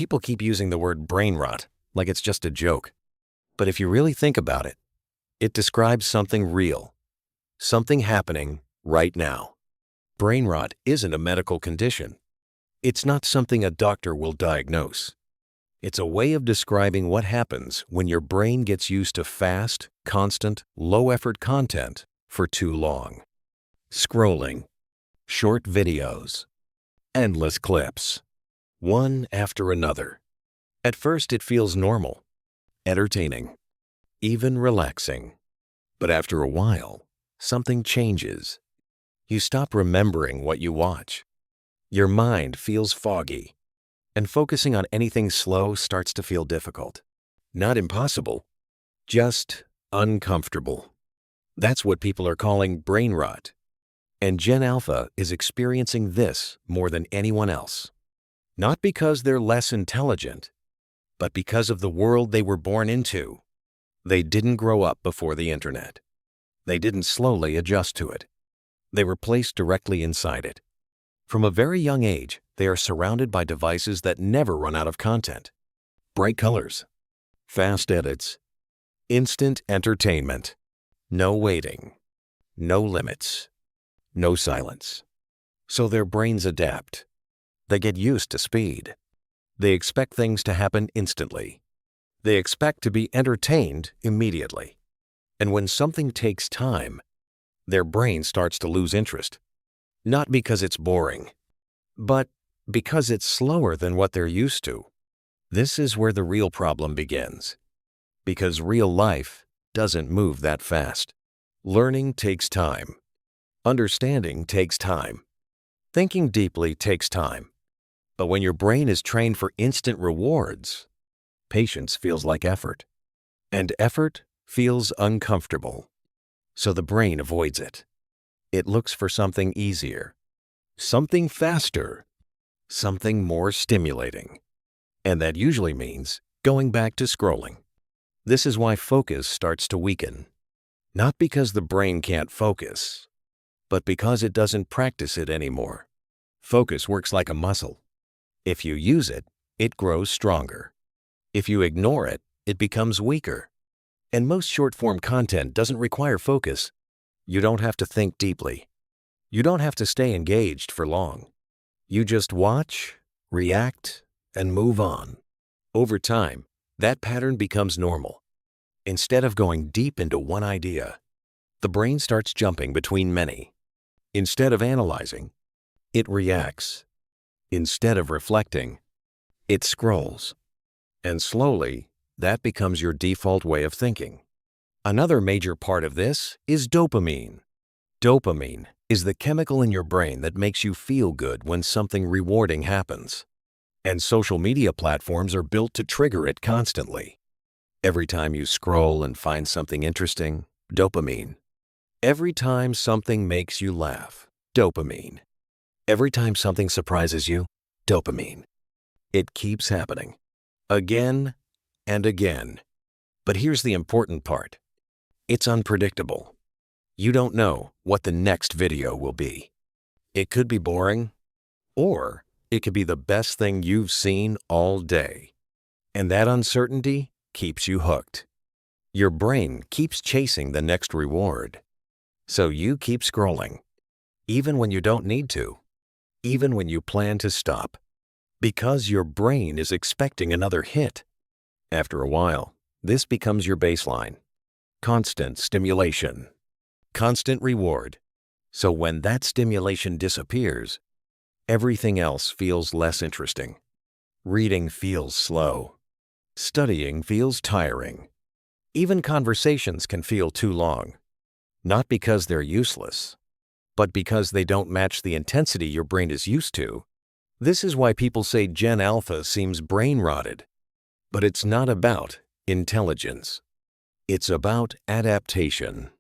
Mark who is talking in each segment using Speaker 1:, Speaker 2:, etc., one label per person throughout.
Speaker 1: People keep using the word brain rot like it's just a joke. But if you really think about it, it describes something real, something happening right now. Brain rot isn't a medical condition. It's not something a doctor will diagnose. It's a way of describing what happens when your brain gets used to fast, constant, low-effort content for too long. Scrolling, short videos, endless clips, one after another. At first it feels normal, entertaining, even relaxing. But after a while, something changes. You stop remembering what you watch. Your mind feels foggy, and focusing on anything slow starts to feel difficult. Not impossible, just uncomfortable. That's what people are calling brain rot. And Gen Alpha is experiencing this more than anyone else. Not because they're less intelligent, but because of the world they were born into. They didn't grow up before the internet. They didn't slowly adjust to it. They were placed directly inside it. From a very young age, they are surrounded by devices that never run out of content. Bright colors, fast edits, instant entertainment, no waiting, no limits, no silence. So their brains adapt. They get used to speed. They expect things to happen instantly. They expect to be entertained immediately. And when something takes time, their brain starts to lose interest. Not because it's boring, but because it's slower than what they're used to. This is where the real problem begins. Because real life doesn't move that fast. Learning takes time. Understanding takes time. Thinking deeply takes time. But when your brain is trained for instant rewards, patience feels like effort. And effort feels uncomfortable. So the brain avoids it. It looks for something easier, something faster, something more stimulating. And that usually means going back to scrolling. This is why focus starts to weaken. Not because the brain can't focus, but because it doesn't practice it anymore. Focus works like a muscle. If you use it, it grows stronger. If you ignore it, it becomes weaker. And most short-form content doesn't require focus. You don't have to think deeply. You don't have to stay engaged for long. You just watch, react, and move on. Over time, that pattern becomes normal. Instead of going deep into one idea, the brain starts jumping between many. Instead of analyzing, it reacts. Instead of reflecting, it scrolls. And slowly, that becomes your default way of thinking. Another major part of this is dopamine. Dopamine is the chemical in your brain that makes you feel good when something rewarding happens. And social media platforms are built to trigger it constantly. Every time you scroll and find something interesting, dopamine. Every time something makes you laugh, dopamine. Every time something surprises you, dopamine. It keeps happening. Again and again. But here's the important part. It's unpredictable. You don't know what the next video will be. It could be boring, or it could be the best thing you've seen all day. And that uncertainty keeps you hooked. Your brain keeps chasing the next reward. So you keep scrolling, even when you don't need to, even when you plan to stop, because your brain is expecting another hit. After a while, this becomes your baseline. Constant stimulation, constant reward. So when that stimulation disappears, everything else feels less interesting. Reading feels slow. Studying feels tiring. Even conversations can feel too long. Not because they're useless, but because they don't match the intensity your brain is used to. This is why people say Gen Alpha seems brain-rotted. But it's not about intelligence. It's about adaptation.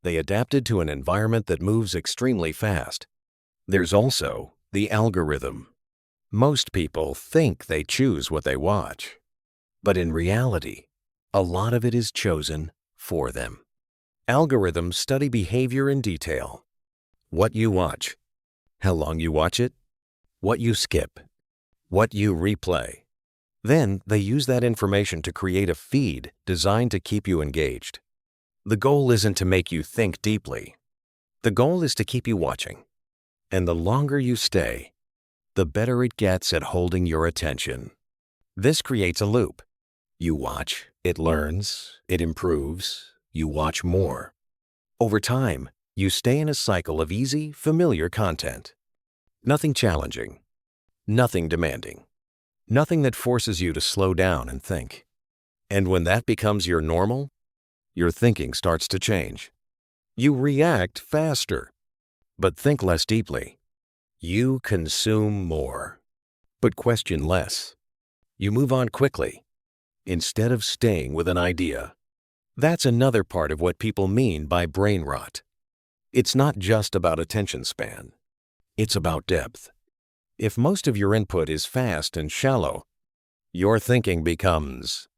Speaker 1: They adapted to an environment that moves extremely fast. There's also the algorithm. Most people think they choose what they watch. But in reality, a lot of it is chosen for them. Algorithms study behavior in detail. What you watch, how long you watch it, what you skip, what you replay, Then they use that information to create a feed designed to keep you engaged. The goal isn't to make you think deeply. The goal is to keep you watching. And the longer you stay, the better it gets at holding your attention. This creates a loop. You watch, it learns, it improves, you watch more. Over time, you stay in a cycle of easy, familiar content. Nothing challenging, nothing demanding, nothing that forces you to slow down and think. And when that becomes your normal, your thinking starts to change. You react faster, but think less deeply. You consume more, but question less. You move on quickly, instead of staying with an idea. That's another part of what people mean by brain rot. It's not just about attention span. It's about depth. If most of your input is fast and shallow, your thinking becomes